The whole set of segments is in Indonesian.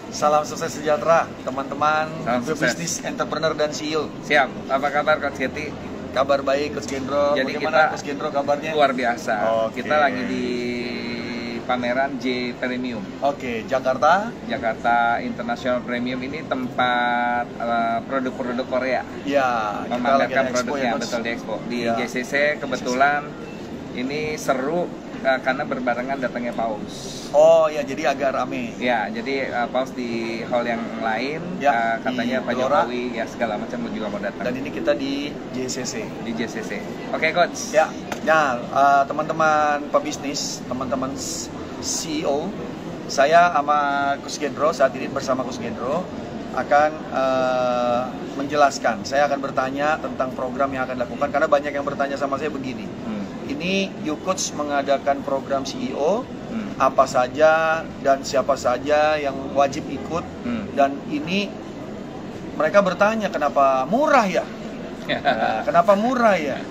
Salam sukses sejahtera teman-teman bisnis entrepreneur dan CEO. Siap, apa kabar Coach Getty? Kabar baik Coach Gendro. Jadi bagaimana kita Coach Gendro kabarnya? Luar biasa. Oke. Kita lagi di pameran J Premium. Oke, Jakarta International Premium ini tempat produk-produk Korea. Ya, kita lagi memamerkan ada expo produknya, ya, Coach? betul di expo. Di Ya. JCC kebetulan ini seru karena berbarengan datangnya Paus. Oh ya, jadi agak rame. Ya, jadi Paus di hall yang lain, Ya, katanya di Pak Gelora. Jokowi ya segala macam juga mau datang. Dan ini kita di JCC. Di JCC. Oke, Coach. Ya, nah teman-teman pebisnis, teman-teman CEO, saya sama Coach Gendro saat ini bersama Coach Gendro akan menjelaskan. Saya akan bertanya tentang program yang akan dilakukan karena banyak yang bertanya sama saya begini. Ini YouCoach mengadakan program CEO, apa saja dan siapa saja yang wajib ikut, dan ini mereka bertanya kenapa murah ya? Kenapa murah ya?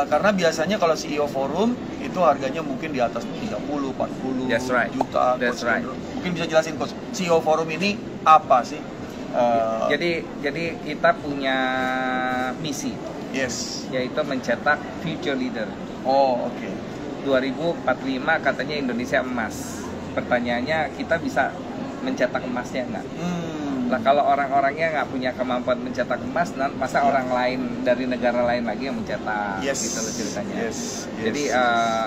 Karena biasanya kalau CEO forum itu harganya mungkin di atas 30, 40 That's right. juta. That's Coach right. Gendro. Mungkin bisa jelasin Coach, CEO forum ini apa sih? Jadi kita punya misi, Yes. yaitu mencetak future leader. Oh, oke. 2045 katanya Indonesia emas. Pertanyaannya, kita bisa mencetak emasnya nggak? Lah kalau orang-orangnya nggak punya kemampuan mencetak emas, masa orang lain dari negara lain lagi yang mencetak? Yes. Gitu loh ceritanya. Yes. Jadi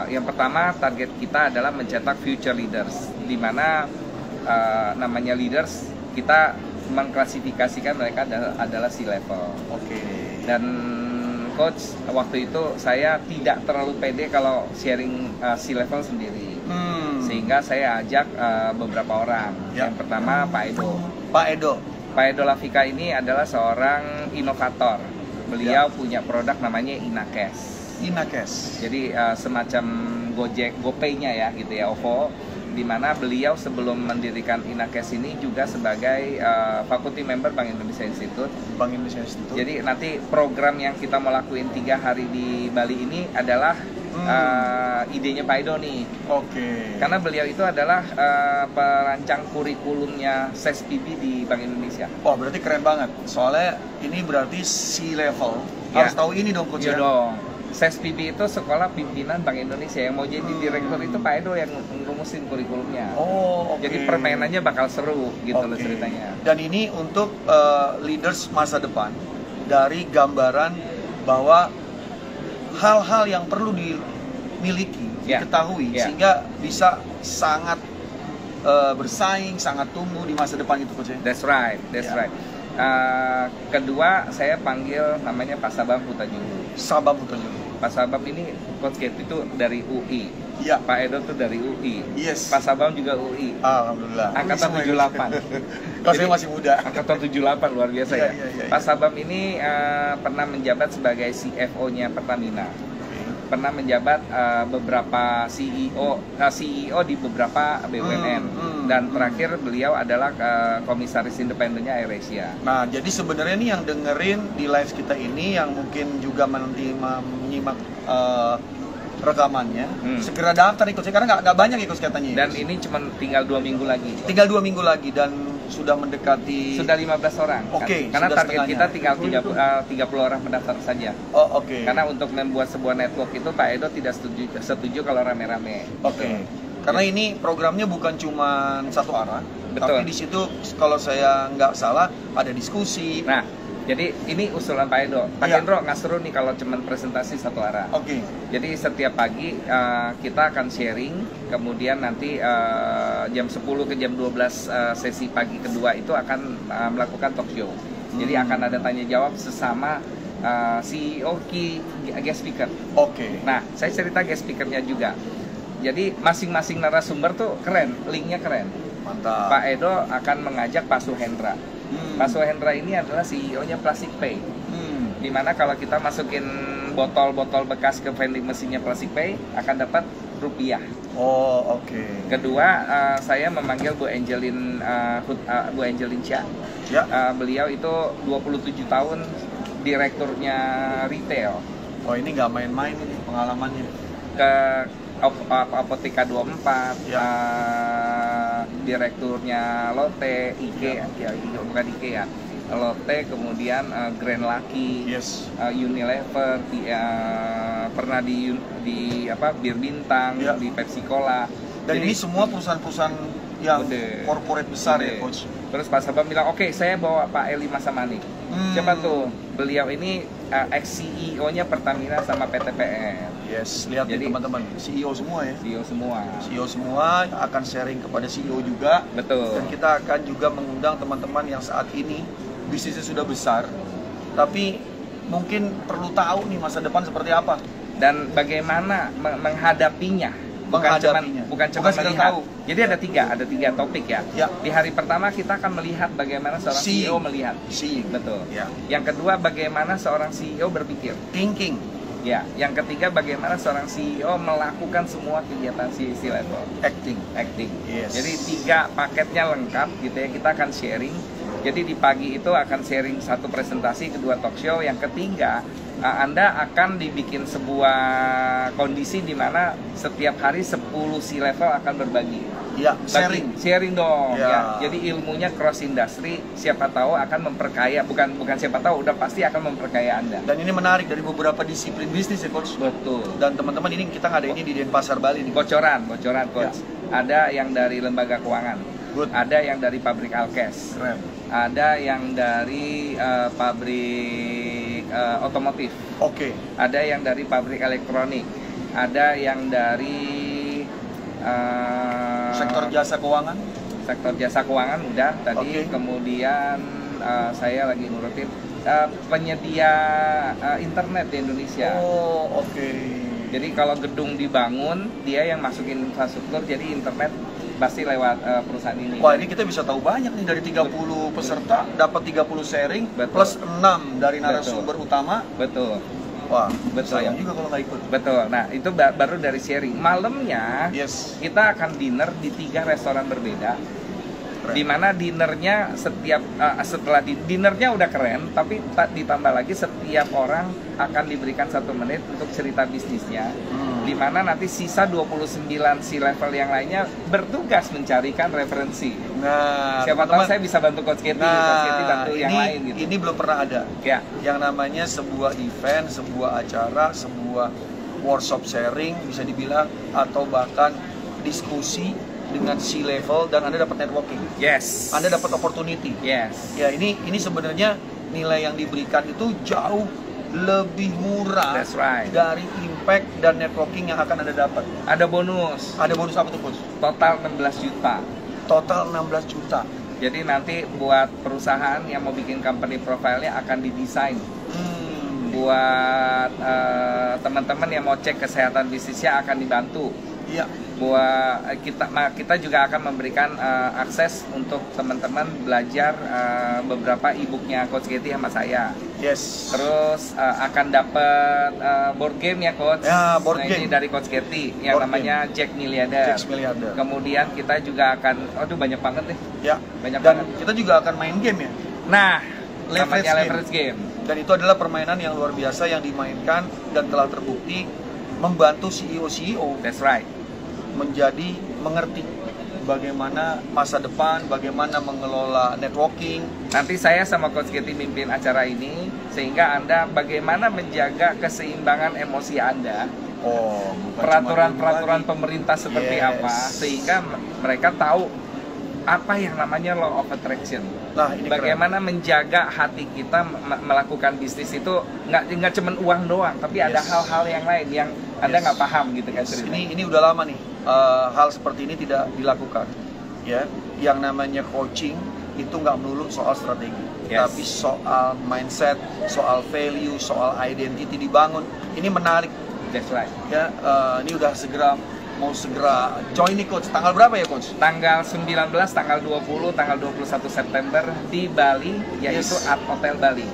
yang pertama target kita adalah mencetak future leaders, di mana namanya leaders kita mengklasifikasikan mereka adalah C-level. Oke. Dan Coach, waktu itu saya tidak terlalu pede kalau sharing C-level sendiri, sehingga saya ajak beberapa orang. Ya. Yang pertama Pak Edo. Pak Edo Lafika ini adalah seorang inovator. Beliau punya produk namanya Inakes. Jadi semacam Gojek, GoPay-nya ya gitu ya, OVO. Di mana beliau sebelum mendirikan Inakes ini juga sebagai faculty member Bank Indonesia Institute. Jadi nanti program yang kita mau lakuin 3 hari di Bali ini adalah idenya Pak Edo nih. Oke. Karena beliau itu adalah perancang kurikulumnya SESPB di Bank Indonesia. Oh, berarti keren banget. Soalnya ini berarti C-level. Ya. Harus tahu ini dong Coach Iya ya. dong. SESPB itu sekolah pimpinan Bank Indonesia, yang mau jadi direktur itu Pak Edo yang ngerumusin kurikulumnya. Oh, oke. Jadi permainannya bakal seru gitu loh ceritanya. Dan ini untuk leaders masa depan, dari gambaran bahwa hal-hal yang perlu dimiliki, diketahui, sehingga bisa sangat bersaing, sangat tumbuh di masa depan itu Coach. That's right. Kedua, saya panggil namanya Pak Sabam Hutajulu. Pak Sabam ini Coach Getty itu dari UI. Ya. Pak Edo tuh dari UI. Yes. Pak Sabam juga UI. Alhamdulillah. Angkatan 78. Kalau saya masih muda. Angkatan 78 luar biasa ya. Iya. Pak Sabam ini pernah menjabat sebagai CFO-nya Pertamina. Pernah menjabat beberapa CEO di beberapa BUMN. Dan terakhir beliau adalah komisaris independennya AirAsia. Nah, jadi sebenarnya nih yang dengerin di live kita ini, yang mungkin juga nanti menyimak rekamannya, segera daftar ikut saya, karena nggak banyak ikut katanya. Dan ini cuma tinggal 2 minggu lagi. Tinggal 2 minggu lagi dan sudah mendekati. Sudah 15 orang. Oke. Karena target setengahnya. kita tinggal 30 orang pendaftar saja. Oh, oke. Karena untuk membuat sebuah network itu Pak Edo tidak setuju kalau rame-rame. Oke. Karena ini programnya bukan cuma satu arah, Betul. tapi di situ kalau saya nggak salah ada diskusi. Nah, jadi ini usulan Pak Edo. Pak Gendro nggak seru nih kalau cuma presentasi satu arah. Oke. Jadi setiap pagi kita akan sharing, kemudian nanti jam 10 ke jam 12 sesi pagi kedua itu akan melakukan talk show. Jadi akan ada tanya jawab sesama CEO guest speaker. Oke. Nah, saya cerita guest speakernya juga. Jadi masing-masing narasumber tuh keren, linknya keren. Mantap. Pak Edo akan mengajak Pak Suhendra. Pak Suhendra ini adalah CEO-nya Plastic Pay. Dimana kalau kita masukin botol-botol bekas ke vending mesinnya Plastic Pay akan dapat rupiah. Oh, oke. Kedua, saya memanggil Bu Angelin Chia. Ya. Beliau itu 27 tahun direkturnya retail. Oh, ini nggak main-main ini pengalamannya. Ke Apotheka 24, Ya. direkturnya Lotte, IKEA, bukan IKEA, Lotte, kemudian Grand Lucky, Unilever, pernah di apa Bir Bintang, di Pepsi Cola. Dan jadi, ini semua perusahaan-perusahaan yang corporate besar ya, Coach. Terus Pak Sabam bilang, oke, saya bawa Pak Eli Masamani. Siapa tuh? Beliau ini ex-CEO-nya Pertamina sama PT PN. Yes, lihat nih teman-teman, CEO semua ya. CEO semua akan sharing kepada CEO juga. Betul. Dan kita akan juga mengundang teman-teman yang saat ini bisnisnya sudah besar, tapi mungkin perlu tahu nih masa depan seperti apa dan bagaimana menghadapinya. Bukan cuma melihat. Tahu. Jadi ada tiga topik ya. Di hari pertama kita akan melihat bagaimana seorang CEO melihat. Betul. Yang kedua, bagaimana seorang CEO berpikir. Thinking. Ya. Yang ketiga, bagaimana seorang CEO melakukan semua kegiatan C-level. Acting. Yes. Jadi 3 paketnya lengkap gitu ya. Kita akan sharing. Jadi di pagi itu akan sharing 1 presentasi, kedua talk show. Yang ketiga, Anda akan dibikin sebuah kondisi di mana setiap hari 10 C-level akan berbagi. Ya, sharing dong. Ya. Jadi ilmunya cross industry, siapa tahu akan memperkaya, bukan siapa tahu, udah pasti akan memperkaya Anda. Dan ini menarik dari beberapa disiplin bisnis ya, Coach. Betul. Dan teman-teman, ini kita ngadain ini di Denpasar, Bali nih. Bocoran, Coach. Ada yang dari lembaga keuangan. Ada yang dari pabrik Alkes. Keren. Ada yang dari pabrik otomotif. Oke. Ada yang dari pabrik elektronik. Ada yang dari sektor jasa keuangan. Sektor jasa keuangan udah tadi. Kemudian saya lagi ngurutin penyedia internet di Indonesia. Oh, oke. Jadi kalau gedung dibangun, dia yang masukin infrastruktur, jadi internet pasti lewat perusahaan ini. Wah, ini kita bisa tahu banyak nih, dari 30 peserta dapat 30 sharing. Betul. Plus 6 dari narasumber utama. Betul. Wah, sayang juga kalau nggak ikut. Betul. Nah, itu baru dari sharing. Malamnya kita akan dinner di 3 restoran berbeda. Di mana dinernya setelah dinernya udah keren, tapi ditambah lagi setiap orang akan diberikan 1 menit untuk cerita bisnisnya. Di mana nanti sisa 29 C-level yang lainnya bertugas mencarikan referensi. Nah, siapa tahu saya bisa bantu Coach Katie, Coach Katie bantu yang lain gitu. Ini belum pernah ada. Ya. Yang namanya sebuah event, sebuah acara, sebuah workshop sharing bisa dibilang, atau bahkan diskusi dengan C-level, dan Anda dapat networking. Yes. Anda dapat opportunity. Yes. Ya, ini sebenarnya nilai yang diberikan itu jauh lebih murah. That's right. Dari impact dan networking yang akan Anda dapat. Ada bonus. Ada bonus apa tuh, Coach? Total 16 juta. Total 16 juta. Jadi nanti buat perusahaan yang mau bikin company profile-nya akan didesain. Buat teman-teman yang mau cek kesehatan bisnisnya akan dibantu. Iya. Buat kita juga akan memberikan akses untuk teman-teman belajar beberapa e-booknya Coach Katie sama saya. Yes. Terus akan dapat board game ya, Coach. Ya, board game. Ini dari Coach Katie yang namanya Jack Milliarder. Kemudian kita juga akan, banyak banget nih. Ya. Banyak dan banget. Kita juga akan main game ya. Nah, leverage game. Dan itu adalah permainan yang luar biasa yang dimainkan dan telah terbukti membantu CEO. That's right. Menjadi mengerti bagaimana masa depan, bagaimana mengelola networking. Nanti saya sama Coach Katie mimpin acara ini, sehingga Anda bagaimana menjaga keseimbangan emosi Anda. Peraturan-peraturan pemerintah seperti apa, sehingga mereka tahu apa yang namanya law of attraction. Nah, ini bagaimana keren. Menjaga hati kita melakukan bisnis itu nggak cuma uang doang, tapi ada hal-hal yang lain yang Anda nggak paham gitu kan. Ini udah lama nih hal seperti ini tidak dilakukan. Ya, yang namanya coaching itu nggak melulu soal strategi, tapi soal mindset, soal value, soal identity dibangun. Ini menarik. That's right. Ya, ini udah mau segera join nih, Coach. Tanggal berapa ya, Coach? Tanggal 19, tanggal 20, tanggal 21 September di Bali, yaitu Art Hotel Bali.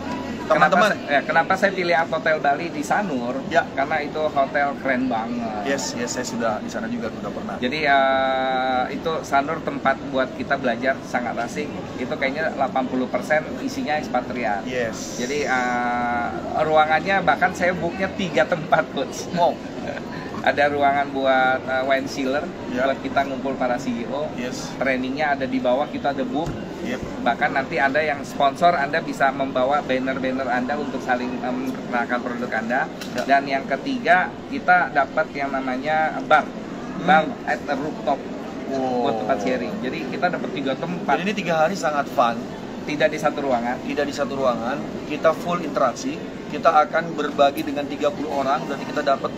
Teman-teman, kenapa saya pilih Art Hotel Bali di Sanur? Ya. Karena itu hotel keren banget. Yes, saya sudah di sana juga, sudah pernah. Jadi itu Sanur tempat buat kita belajar sangat asik. Itu kayaknya 80% isinya ekspatriat. Yes. Jadi ruangannya bahkan saya booknya 3 tempat, Coach. Wow. Ada ruangan buat wine chiller, buat kita ngumpul para CEO. Trainingnya ada di bawah, kita ada booth. Bahkan nanti Anda yang sponsor, Anda bisa membawa banner-banner Anda untuk saling memperkenalkan produk Anda. Dan yang ketiga, kita dapat yang namanya bar at a rooftop buat tempat sharing. Jadi kita dapat 3 tempat. Jadi ini 3 hari sangat fun. Tidak di satu ruangan. Tidak di satu ruangan. Kita full interaksi. Kita akan berbagi dengan 30 orang. Berarti kita dapat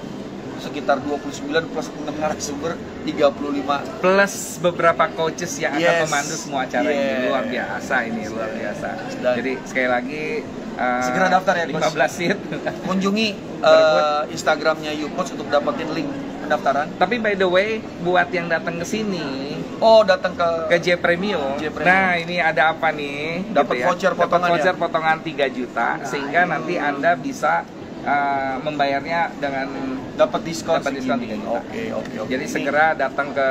sekitar 29 plus 6 narasumber, 35 plus beberapa coaches yang akan memandu semua acara ini. Luar biasa ini, luar biasa. Jadi sekali lagi segera daftar ya, 15 seat. Kunjungi Instagramnya YouCoach untuk dapetin link pendaftaran. Tapi by the way, buat yang datang ke sini, datang ke J Premium. Nah, ini ada apa nih? Dapat voucher potongan, voucher potongan 3 juta, sehingga nanti Anda bisa membayarnya dengan dapat diskon 3 juta. Oke. Jadi segera datang ke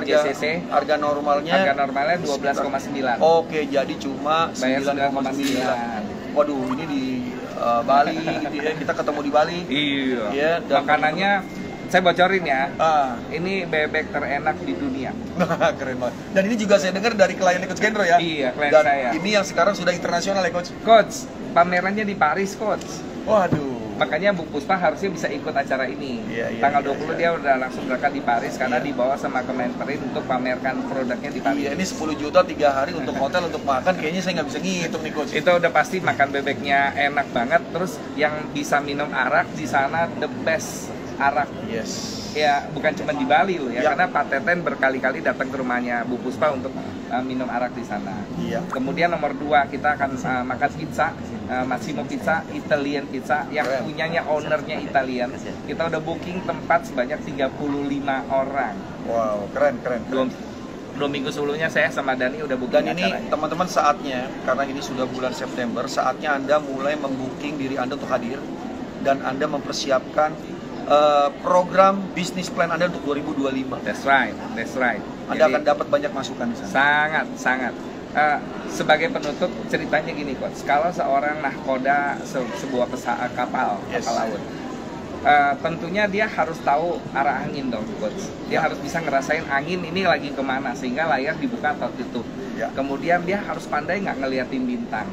JCC. Harga normalnya 12,9. Oke, jadi cuma 9,9. Waduh, ini di Bali gitu ya. Kita ketemu di Bali. Iya. Makanannya saya bocorin ya. Ini bebek terenak di dunia. Keren banget. Dan ini juga saya dengar dari klien Coach Gendro ya. Iya, klien dan saya. Ini yang sekarang sudah internasional ya, Coach. Coach, pamerannya di Paris, Coach. Waduh. Makanya Bu Puspa harusnya bisa ikut acara ini. Tanggal 20 dia udah langsung berangkat di Paris karena dibawa sama Kemenperin untuk pamerkan produknya di Paris. Ini 10 juta 3 hari untuk hotel, untuk makan. Kayaknya saya nggak bisa ngitung nih, Coach. Itu udah pasti makan bebeknya enak banget. Terus yang bisa minum arak di sana the best arak. Ya, bukan cuma di Bali loh ya, karena Pak Teten berkali-kali datang ke rumahnya Bu Puspa untuk minum arak di sana. Kemudian nomor 2 kita akan makan pizza, Massimo Pizza, Italian Pizza yang punyanya ownernya Italian. Kita udah booking tempat sebanyak 35 orang. Wow, keren. 2 minggu sebelumnya saya sama Dani udah booking. Dan ini teman-teman saatnya, karena ini sudah bulan September, saatnya Anda mulai membooking diri Anda untuk hadir dan Anda mempersiapkan program bisnis plan Anda untuk 2025. That's right. Anda akan dapat banyak masukan di sana. Sangat. Sebagai penutup ceritanya gini, Coach. Kalau seorang nahkoda sebuah kapal laut, tentunya dia harus tahu arah angin dong, Coach. Dia harus bisa ngerasain angin ini lagi kemana sehingga layar dibuka atau tutup. Kemudian dia harus pandai nggak ngeliatin bintang.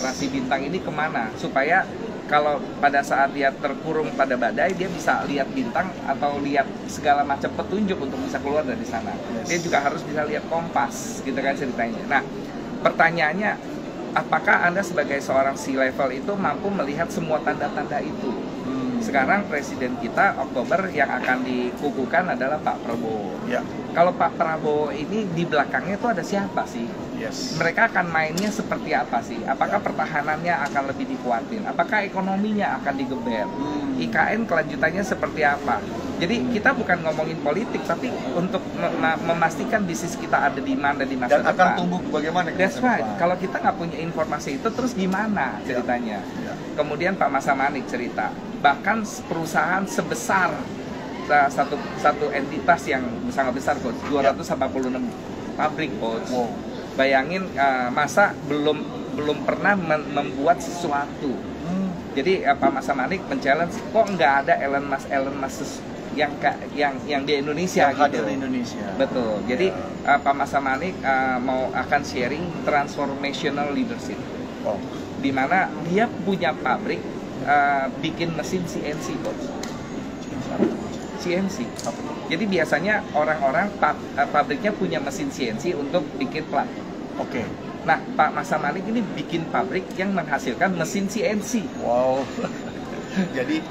Rasi bintang ini kemana supaya kalau pada saat dia terkurung pada badai, dia bisa lihat bintang atau lihat segala macam petunjuk untuk bisa keluar dari sana. Dia juga harus bisa lihat kompas, gitu kan ceritanya. Nah, pertanyaannya, apakah Anda sebagai seorang C-level itu mampu melihat semua tanda-tanda itu? Sekarang presiden kita Oktober yang akan dikukuhkan adalah Pak Prabowo. Kalau Pak Prabowo ini di belakangnya itu ada siapa sih? Mereka akan mainnya seperti apa sih? Apakah pertahanannya akan lebih dikuatin? Apakah ekonominya akan digeber? IKN kelanjutannya seperti apa? Jadi kita bukan ngomongin politik, tapi untuk memastikan bisnis kita ada di mana di masa depan. Dan akan tumbuh bagaimana? That's right. Kalau kita nggak punya informasi itu, terus gimana ceritanya? Kemudian Pak Masa Manik cerita, bahkan perusahaan sebesar satu entitas yang sangat besar, Coach, 286 pabrik, Coach. Bayangin, masa belum pernah membuat sesuatu. Jadi Pak Masa Manik men-challenge, kok nggak ada Elon Musk yang di Indonesia yang hadir di Indonesia. Betul. Jadi Pak Masa Manik akan sharing transformational leadership. Di mana dia punya pabrik bikin mesin CNC, Coach. CNC. Jadi biasanya orang-orang pabriknya punya mesin CNC untuk bikin plat. Nah, Pak Masa Manik ini bikin pabrik yang menghasilkan mesin CNC. Wow. Jadi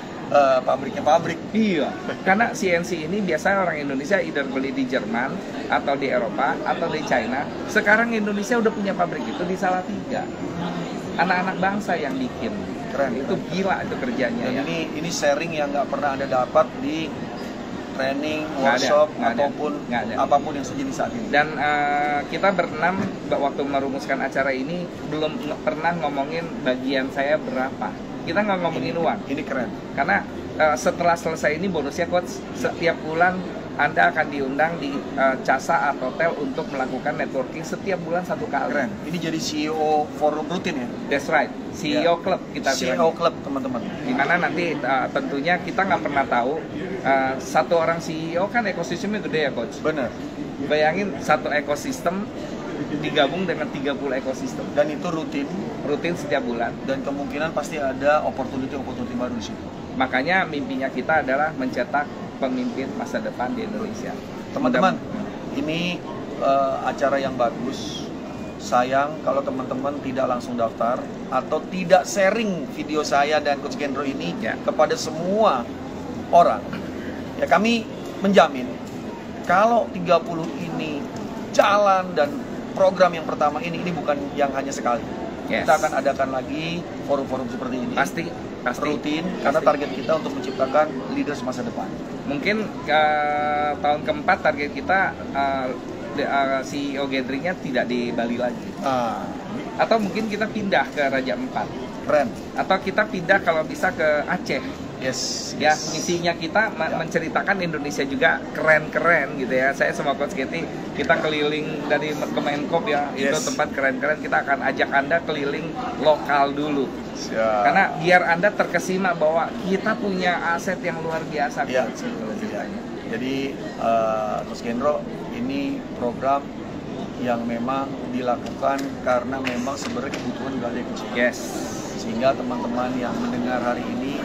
pabriknya pabrik. Iya. Karena CNC ini biasanya orang Indonesia either beli di Jerman atau di Eropa atau di China. Sekarang Indonesia udah punya pabrik itu di Salatiga. Anak-anak bangsa yang bikin. Keren. Itu gila itu kerjanya. Dan ini sharing yang nggak pernah Anda dapat di training, workshop, ataupun apapun yang sejenis saat ini. Dan kita berenam waktu merumuskan acara ini belum pernah ngomongin bagian saya berapa. Kita nggak ngomongin uang. Ini keren. Karena setelah selesai ini bonusnya, Coach, setiap bulan Anda akan diundang di Casa Art Hotel untuk melakukan networking setiap bulan 1 kali. Keren. Ini jadi CEO forum rutin ya? That's right, CEO Club kita bilang. CEO Club teman-teman. Dimana nanti tentunya kita nggak pernah tahu, satu orang CEO kan ekosistemnya gede ya Coach. Bener. Bayangin satu ekosistem digabung dengan 30 ekosistem. Dan itu rutin. Rutin setiap bulan. Dan kemungkinan pasti ada opportunity baru di situ. Makanya mimpinya kita adalah mencetak pemimpin masa depan di Indonesia. Teman-teman, ini acara yang bagus. Sayang kalau teman-teman tidak langsung daftar atau tidak sharing video saya dan Coach Gendro ini kepada semua orang. Ya, kami menjamin kalau 30 ini jalan dan program yang pertama ini bukan yang hanya sekali. Kita akan adakan lagi forum-forum seperti ini. Pasti rutin, karena target kita untuk menciptakan leaders masa depan. Mungkin tahun keempat target kita CEO gatheringnya tidak di Bali lagi. Atau mungkin kita pindah ke Raja Ampat. Keren. Atau kita pindah kalau bisa ke Aceh. Yes. Ya, misinya kita menceritakan Indonesia juga keren-keren gitu ya. Saya sama Coach Getty, kita keliling dari Kemenkop ya. Itu tempat keren-keren, kita akan ajak Anda keliling lokal dulu. Karena biar Anda terkesima bahwa kita punya aset yang luar biasa. Jadi Coach Gendro, ini program yang memang dilakukan karena memang sebenarnya kebutuhan udah ada kecil. Sehingga teman-teman yang mendengar hari ini,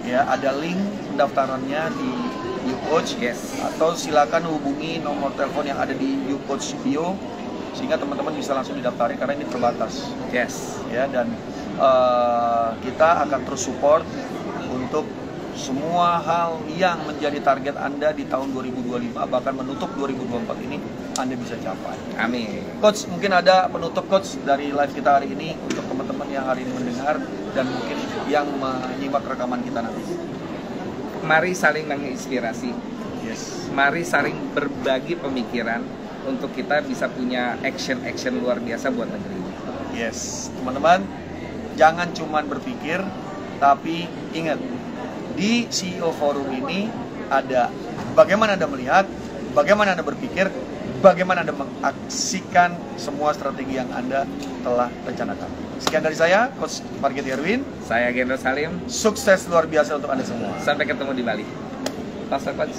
ya, ada link pendaftarannya di YouCoach, atau silakan hubungi nomor telepon yang ada di YouCoach bio, sehingga teman-teman bisa langsung didaftarin karena ini terbatas. Ya, dan kita akan terus support untuk semua hal yang menjadi target Anda di tahun 2025, bahkan menutup 2024 ini Anda bisa capai. Amin. Coach, mungkin ada penutup Coach dari live kita hari ini untuk teman-teman yang hari ini mendengar dan mungkin yang menyimak rekaman kita nanti. Mari saling menginspirasi. Mari saling berbagi pemikiran untuk kita bisa punya action luar biasa buat negeri ini. Teman-teman, jangan cuma berpikir, tapi ingat, di CEO Forum ini ada bagaimana Anda melihat, bagaimana Anda berpikir, bagaimana Anda mengaksikan semua strategi yang Anda telah rencanakan. Sekian dari saya, Coach Margeti Erwin. Saya Gendro Salim. Sukses luar biasa untuk Anda semua. Sampai ketemu di Bali. Pastor Coach.